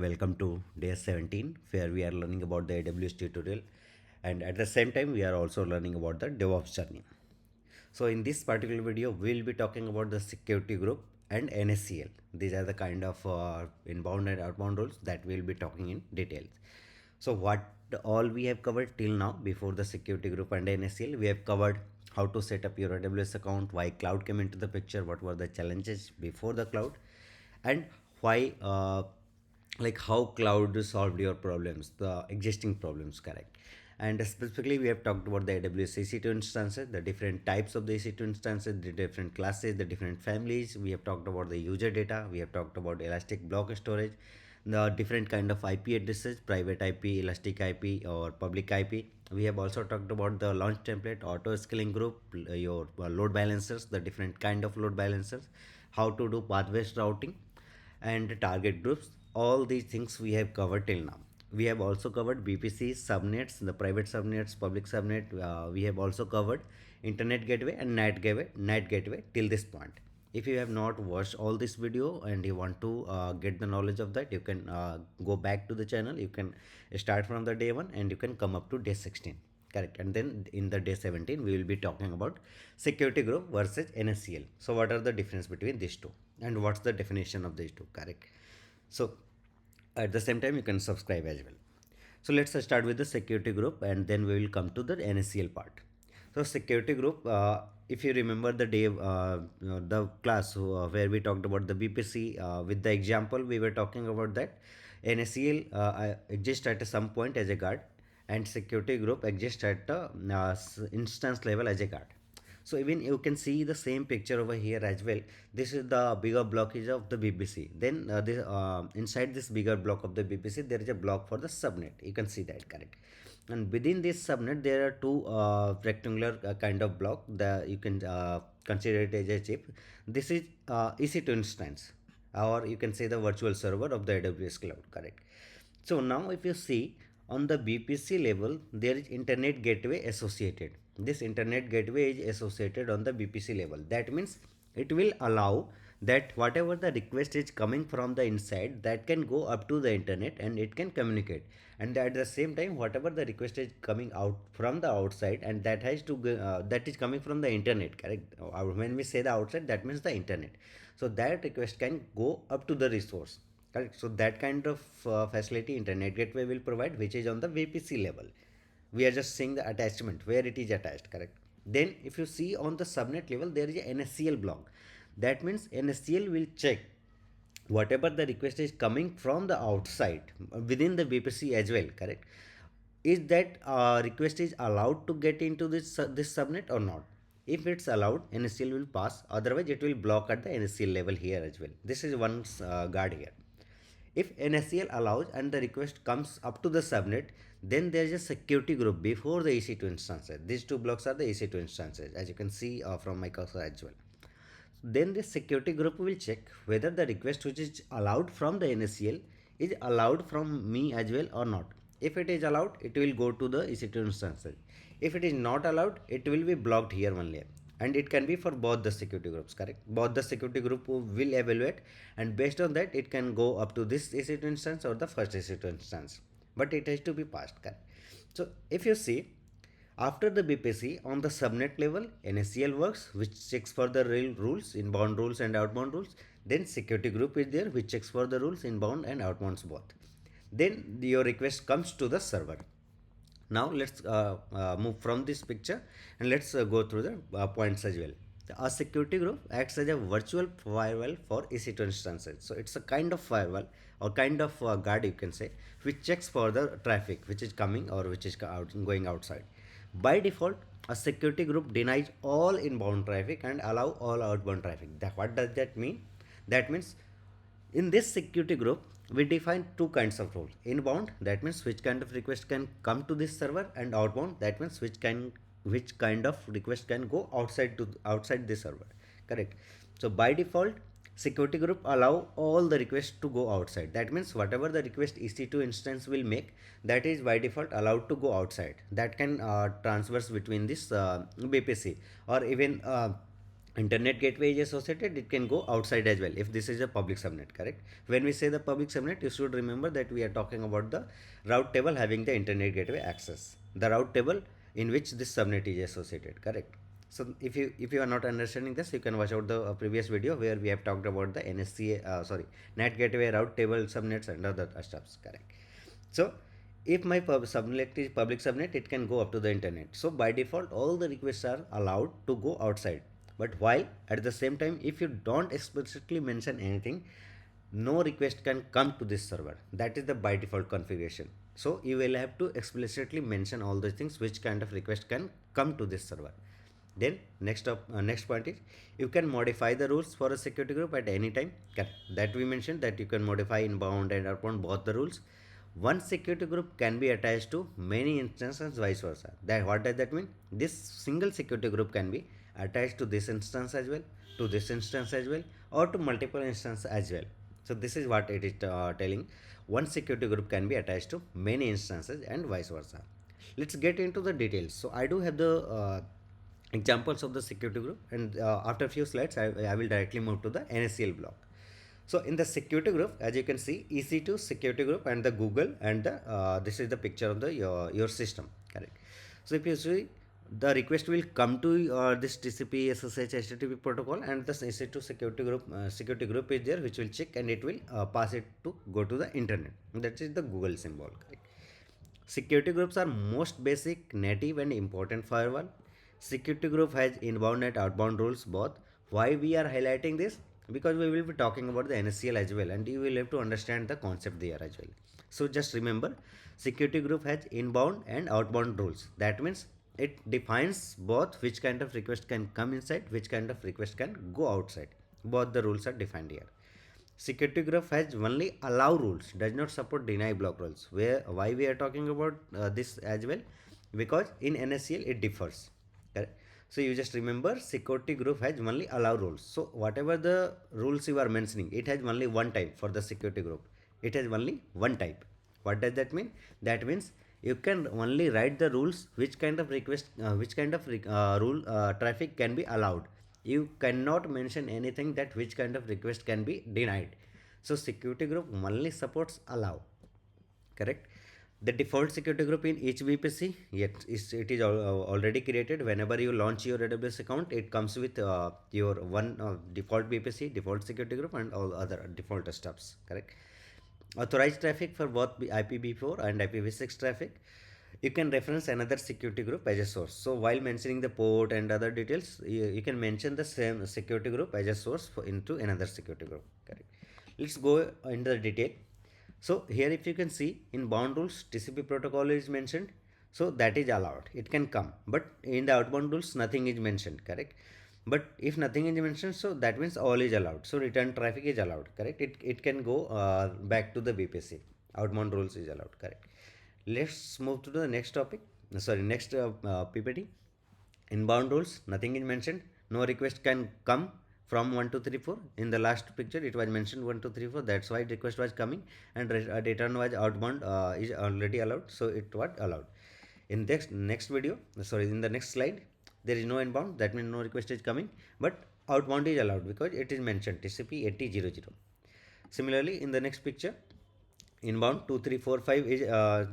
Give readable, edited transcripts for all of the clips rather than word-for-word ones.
Welcome to day 17 where we are learning about the AWS tutorial and at the same time we are also learning about the DevOps journey. So in this particular video we'll be talking about the security group and NACL. These are the kind of inbound and outbound roles that we'll be talking in details. So what all we have covered till now before the security group and NACL, we have covered how to set up your AWS account, why cloud came into the picture, what were the challenges before the cloud, and why like how cloud solved your problems, the existing problems, correct. And specifically we have talked about the AWS EC2 instances, the different types of the EC2 instances, the different classes, the different families. We have talked about the user data, we have talked about elastic block storage, the different kind of IP addresses, private IP, elastic IP or public IP. We have also talked about the launch template, auto scaling group, your load balancers, the different kind of load balancers, how to do path-based routing, and target groups. All these things we have covered till now. We have also covered BPC subnets, the private subnets, public subnet. We have also covered internet gateway and night gateway till this point. If you have not watched all this video and you want to get the knowledge of that, you can go back to the channel. You can start from the day 1 and you can come up to day 16, correct. And then in the day 17 we will be talking about security group versus NACL. So what are the difference between these two and what's the definition of these two, correct. So at the same time you can subscribe as well. So let's start with the security group and then we will come to the NACL part. So security group, if you remember the day, the class where we talked about the BPC with the example, we were talking about that NACL exists at some point as a guard and security group exists at the instance level as a guard. So even you can see the same picture over here as well. This is the bigger blockage of the BBC. Then inside this bigger block of the BBC, there is a block for the subnet. You can see that, correct. And within this subnet, there are two rectangular kind of block. You can consider it as a chip. This is EC2 instance, or you can say the virtual server of the AWS cloud, correct. So now if you see on the BPC level, there is internet gateway associated. This internet gateway is associated on the BPC level. That means it will allow that whatever the request is coming from the inside, that can go up to the internet and it can communicate. And at the same time, whatever the request is coming out from the outside and that has to that is coming from the internet, correct. When we say the outside, that means the internet. So that request can go up to the resource, correct. So that kind of facility internet gateway will provide, which is on the VPC level. We are just seeing the attachment where it is attached, correct. Then if you see on the subnet level, there is a NACL block. That means NACL will check whatever the request is coming from the outside within the VPC as well, correct. Is that request is allowed to get into this subnet or not? If it's allowed, NACL will pass. Otherwise, it will block at the NACL level here as well. This is one guard here. If NACL allows and the request comes up to the subnet, then there is a security group before the EC2 instances. These two blocks are the EC2 instances, as you can see from my cursor as well. Then the security group will check whether the request which is allowed from the NACL is allowed from me as well or not. If it is allowed, it will go to the EC2 instances. If it is not allowed, it will be blocked here only. And it can be for both the security groups, correct. Both the security group will evaluate, and based on that it can go up to this EC2 instance or the first EC2 instance, but it has to be passed, correct. So if you see, after the BPC on the subnet level, NACL works, which checks for the real rules, inbound rules and outbound rules. Then security group is there, which checks for the rules, inbound and outbounds both. Then your request comes to the server. Now let's move from this picture and let's go through the points as well. A security group acts as a virtual firewall for EC2 instances. So it's a kind of firewall or kind of guard, you can say, which checks for the traffic which is coming or which is going outside. By default, a security group denies all inbound traffic and allow all outbound traffic. What does that mean? That means in this security group, we define two kinds of roles. Inbound, that means which kind of request can come to this server, and outbound, that means which kind of request can go outside the server, correct. So by default, security group allow all the requests to go outside. That means whatever the request EC2 instance will make, that is by default allowed to go outside. That can transverse between this BPC or even internet gateway is associated, it can go outside as well if this is a public subnet, correct? When we say the public subnet, you should remember that we are talking about the route table having the internet gateway access, the route table in which this subnet is associated, correct? So if you are not understanding this, you can watch out the previous video where we have talked about the NSCA, net gateway, route table, subnets and other stuffs, correct? So if my subnet is public subnet, it can go up to the internet. So by default, all the requests are allowed to go outside. But while at the same time, if you don't explicitly mention anything, no request can come to this server. That is the by default configuration. So you will have to explicitly mention all the things which kind of request can come to this server. Then next point is you can modify the rules for a security group at any time. That we mentioned that you can modify inbound and outbound both the rules. One security group can be attached to many instances, vice versa. That what does that mean? This single security group can be attached to this instance as well, to this instance as well, or to multiple instances as well. So this is what it is telling. One security group can be attached to many instances and vice versa. Let's get into the details. So I do have the examples of the security group, and after a few slides I will directly move to the NACL block. So in the security group, as you can see, EC2 security group and the Google and the this is the picture of the your system, correct? So if you see, the request will come to this TCP SSH HTTP protocol, and the EC2 security group is there, which will check and it will pass it to go to the internet. That is the Google symbol, correct? Security groups are most basic, native and important firewall. Security group has inbound and outbound rules both. Why we are highlighting this? Because we will be talking about the NACL as well, and you will have to understand the concept there as well. So just remember, security group has inbound and outbound rules. That means it defines both which kind of request can come inside, which kind of request can go outside. Both the rules are defined here. Security graph has only allow rules, does not support deny block rules. Why we are talking about this as well? Because in NACL it differs. Correct? So you just remember, security group has only allow rules. So whatever the rules you are mentioning, it has only one type for the security group. It has only one type. What does that mean? That means you can only write the rules which kind of request, which kind of rule traffic can be allowed. You cannot mention anything that which kind of request can be denied. So security group only supports allow, correct? The default security group in each VPC, yet it is already created. Whenever you launch your AWS account, it comes with your one default VPC, default security group, and all other default stuffs, correct? Authorized traffic for both IPv4 and IPv6 traffic. You can reference another security group as a source. So while mentioning the port and other details, you can mention the same security group as a source into another security group, correct? Let's go into the detail. So here if you can see, in bound rules TCP protocol is mentioned, so that is allowed, it can come. But in the outbound rules nothing is mentioned, correct? But if nothing is mentioned, so that means all is allowed, so return traffic is allowed, correct? It can go back to the VPC. Outbound rules is allowed, correct? Let's move to the next topic, sorry, next PPT. Inbound rules, nothing is mentioned. No request can come from 1 2 3 4. In the last picture it was mentioned 1 2 3 4, that's why request was coming, and return was outbound is already allowed, so it was allowed. In this next video, sorry, in the next slide, there is no inbound, that means no request is coming, but outbound is allowed because it is mentioned TCP 8000. Similarly, in the next picture, inbound 2345 is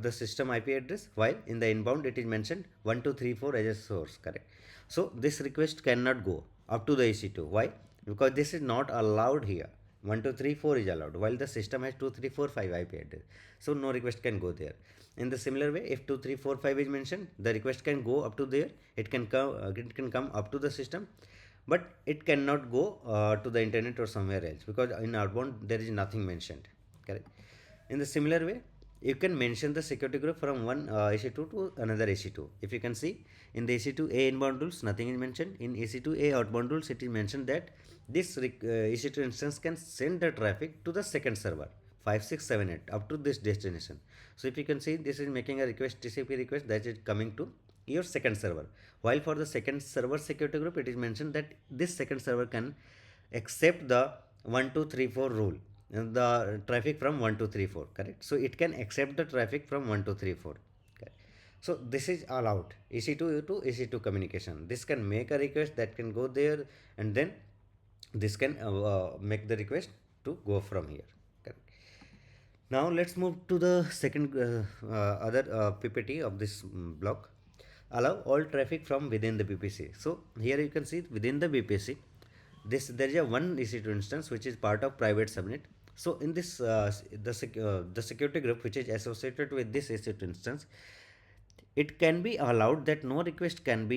the system IP address, while in the inbound it is mentioned 1234 as a source, correct? So this request cannot go up to the EC2. Why? Because this is not allowed here. 1234 is allowed, while the system has 2345 IP address, so no request can go there. In the similar way, if 2345 is mentioned, the request can go up to there, it can come up to the system, but it cannot go to the internet or somewhere else, because in outbound there is nothing mentioned, correct? In the similar way, you can mention the security group from one EC2 to another EC2. If you can see, in the EC2A inbound rules, nothing is mentioned. In EC2A outbound rules, it is mentioned that this EC2 instance can send the traffic to the second server 5678 up to this destination. So if you can see, this is making a request, TCP request, that is coming to your second server. While for the second server security group, it is mentioned that this second server can accept the 1234 rule, the traffic from 1234, correct? So it can accept the traffic from 1234, correct? So this is allowed. EC2 to EC2 communication. This can make a request that can go there, and then this can make the request to go from here. Correct. Now let's move to the second other PPT of this block. Allow all traffic from within the VPC. So here you can see within the VPC, this there is a one EC2 instance which is part of private subnet. So in this the security group which is associated with this EC2 instance, it can be allowed that no request can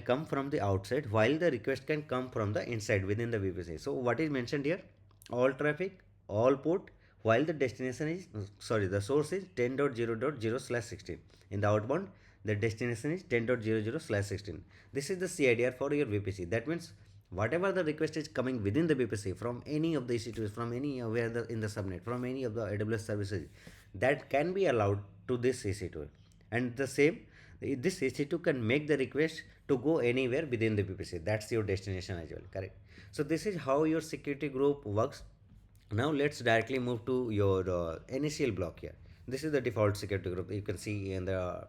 come from the outside, while the request can come from the inside within the VPC. So what is mentioned here? All traffic, all port, while the destination is the source is 10.0.0/16. In the outbound, the destination is 10.00/16. This is the CIDR for your VPC. That means whatever the request is coming within the VPC from any of the EC2s, from anywhere in the subnet, from any of the AWS services, that can be allowed to this EC2. And the same, this EC2 can make the request to go anywhere within the VPC. That's your destination as well, correct? So this is how your security group works. Now let's directly move to your NACL block here. This is the default security group you can see in the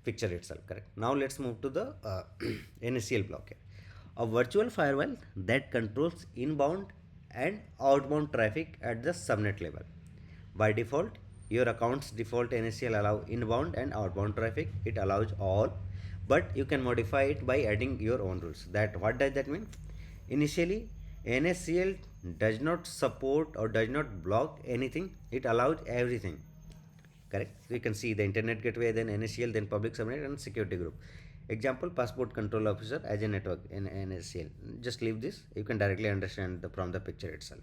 picture itself, correct? Now let's move to the NACL block here. A virtual firewall that controls inbound and outbound traffic at the subnet level. By default, your account's default NACL allow inbound and outbound traffic. It allows all, but you can modify it by adding your own rules. That what does that mean? Initially, NACL does not support or does not block anything. It allows everything. Correct? So you can see the internet gateway, then NACL, then public subnet and security group. Example, passport control officer as a network in NACL. Just leave this. You can directly understand from the picture itself.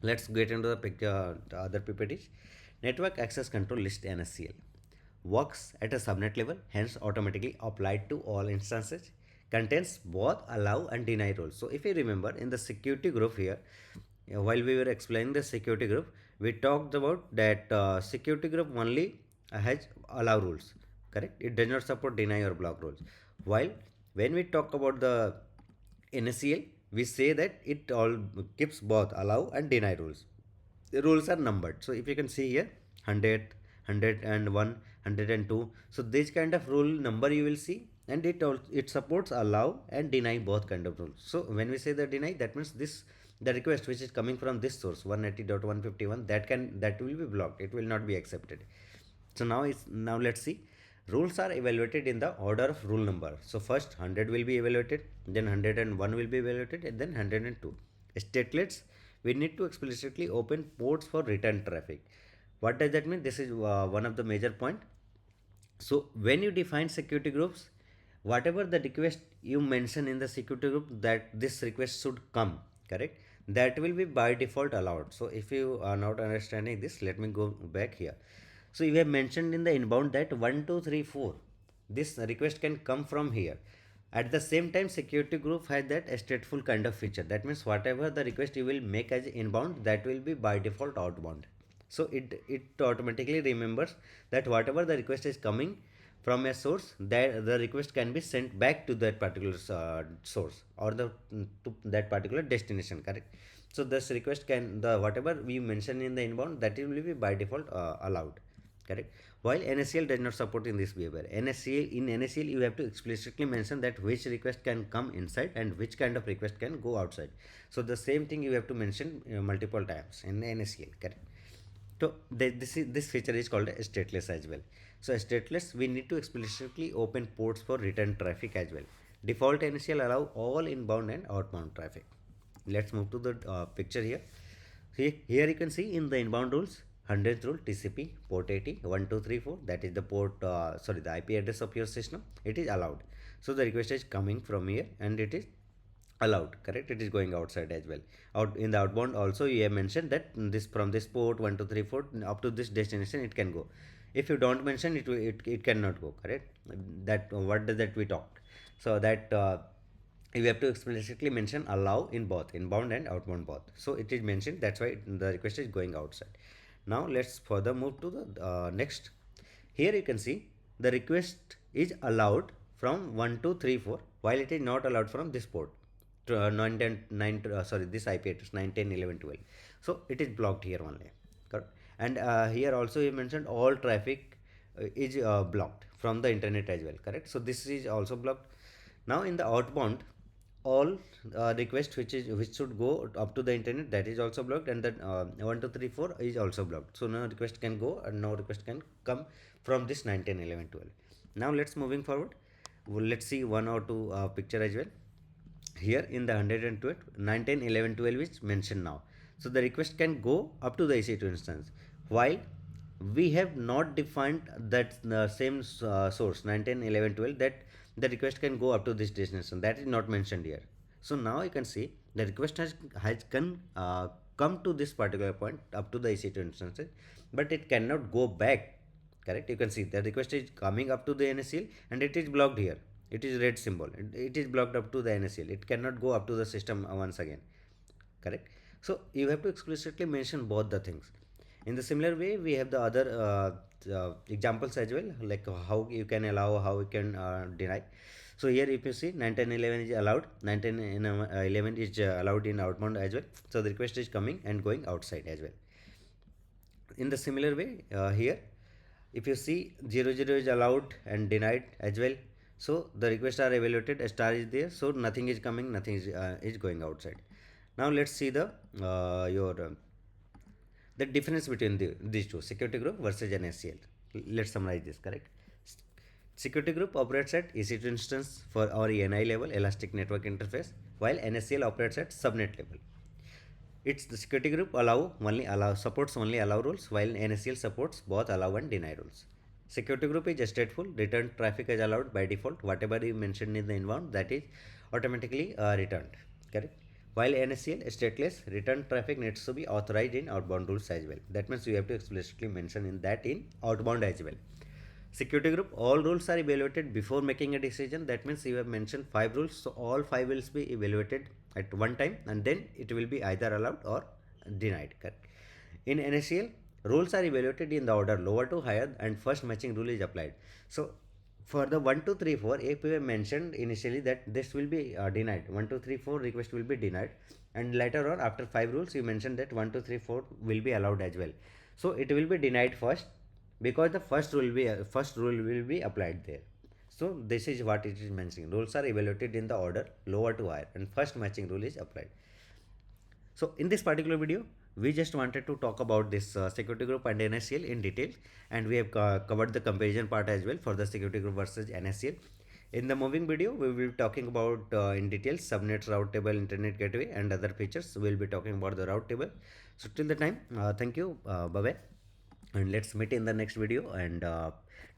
Let's get into the picture, the other PPTs. Network access control list NACL works at a subnet level, hence automatically applied to all instances. Contains both allow and deny rules. So if you remember in the security group here, while we were explaining the security group, we talked about that security group only has allow rules, correct? It does not support deny or block rules. While when we talk about the NACL, we say that it all keeps both allow and deny rules. The rules are numbered. So if you can see here, 100, 101, 102. So this kind of rule number you will see, and it supports allow and deny both kind of rules. So when we say the deny, that means this the request which is coming from this source 180.151, that will be blocked. It will not be accepted. So now let's see. Rules are evaluated in the order of rule number. So first 100 will be evaluated, then 101 will be evaluated, and then 102. Statelets, we need to explicitly open ports for return traffic. What does that mean? This is one of the major point. So when you define security groups, whatever the request you mention in the security group that this request should come, correct? That will be by default allowed. So if you are not understanding this, let me go back here. So you have mentioned in the inbound that 1, 2, 3, 4. This request can come from here. At the same time, security group has that stateful kind of feature. That means whatever the request you will make as inbound, that will be by default outbound. So it automatically remembers that whatever the request is coming from a source, that the request can be sent back to that particular source or to that particular destination, correct? So this request can the whatever we mention in the inbound, that will be by default allowed, correct? While NACL does not support in this behavior. NACL you have to explicitly mention that which request can come inside and which kind of request can go outside. So the same thing you have to mention multiple times in NACL, correct? So this feature is called stateless as well. So stateless, we need to explicitly open ports for return traffic as well. Default NACL allow all inbound and outbound traffic. Let's move to the picture here. Here you can see in the inbound rules, 100th rule TCP port 80 1234, that is the port the IP address of your system. It is allowed. So the request is coming from here and it is allowed, correct? It is going outside as well. Out in the outbound also you have mentioned that this from this port 1234 up to this destination it can go. If you don't mention it, it cannot go, correct? That what does that we talked. So that you have to explicitly mention allow in both inbound and outbound both. So it is mentioned, that's why the request is going outside. Now let's further move to the next. Here you can see the request is allowed from 1, 2, 3, 4, while it is not allowed from this port. 9, 10, 9 this IP address 9, 10, 11, 12. So it is blocked here only, correct? And here also you mentioned all traffic is blocked from the internet as well, correct? So this is also blocked. Now in the outbound, all request which should go up to the internet, that is also blocked, and that 1 2 3 4 is also blocked. So no request can go and no request can come from this 9 10 11 12. Now let's moving forward. Well, let's see one or two picture as well. Here in the 112 9 10 11 12 is mentioned now. So the request can go up to the EC2 instance, while we have not defined that same source 9 10 11 12, that the request can go up to this destination, that is not mentioned here. So now you can see the request has come to this particular point up to the EC2 instances, but it cannot go back, correct? You can see the request is coming up to the NACL and it is blocked here. It is red symbol, it is blocked up to the NACL, it cannot go up to the system once again, correct? So you have to explicitly mention both the things. In the similar way, we have the other examples as well, like how you can allow, how you can deny. So here if you see 9 10 11 is allowed, 9 10 11 is allowed in outbound as well. So the request is coming and going outside as well. In the similar way, here if you see 00 is allowed and denied as well. So the requests are evaluated, a star is there, so nothing is coming, nothing is going outside. Now let's see the difference between these two, security group versus NACL. Let's summarize this, correct? Security group operates at EC2 instance for our ENI level, elastic network interface, while NACL operates at subnet level. It's the security group supports only allow rules, while NACL supports both allow and deny rules. Security group is stateful, return traffic is allowed by default. Whatever you mentioned in the inbound, that is automatically returned, correct? While NACL stateless, return traffic needs to be authorized in outbound rules as well. That means you have to explicitly mention in that in outbound as well. Security group, all rules are evaluated before making a decision. That means you have mentioned 5 rules, so all 5 will be evaluated at one time and then it will be either allowed or denied, correct? In NACL, rules are evaluated in the order lower to higher and first matching rule is applied. So for the 1 2 3 4, if we have mentioned initially that this will be denied, 1 2 3 4 request will be denied, and later on after 5 rules you mentioned that 1 2 3 4 will be allowed as well. So it will be denied first because the first rule will be applied there. So this is what it is mentioning. Rules are evaluated in the order lower to higher and first matching rule is applied. So in this particular video, we just wanted to talk about this security group and NACL in detail, and we have covered the comparison part as well for the security group versus NACL. In the moving video, we will be talking about in detail subnet, route table, internet gateway, and other features. We will be talking about the route table. So till the time, thank you, bye bye, and let's meet in the next video. And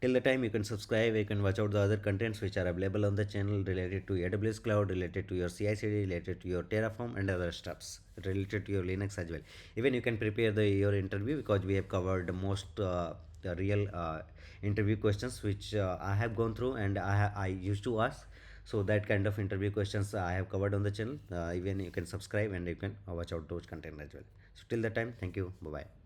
till the time, you can subscribe, you can watch out the other contents which are available on the channel related to AWS cloud, related to your CI/CD, related to your Terraform, and other stuffs related to your Linux as well. Even you can prepare your interview, because we have covered most the real interview questions which I have gone through and I used to ask. So that kind of interview questions I have covered on the channel. Even you can subscribe and you can watch out those content as well. So till the time, thank you, bye bye.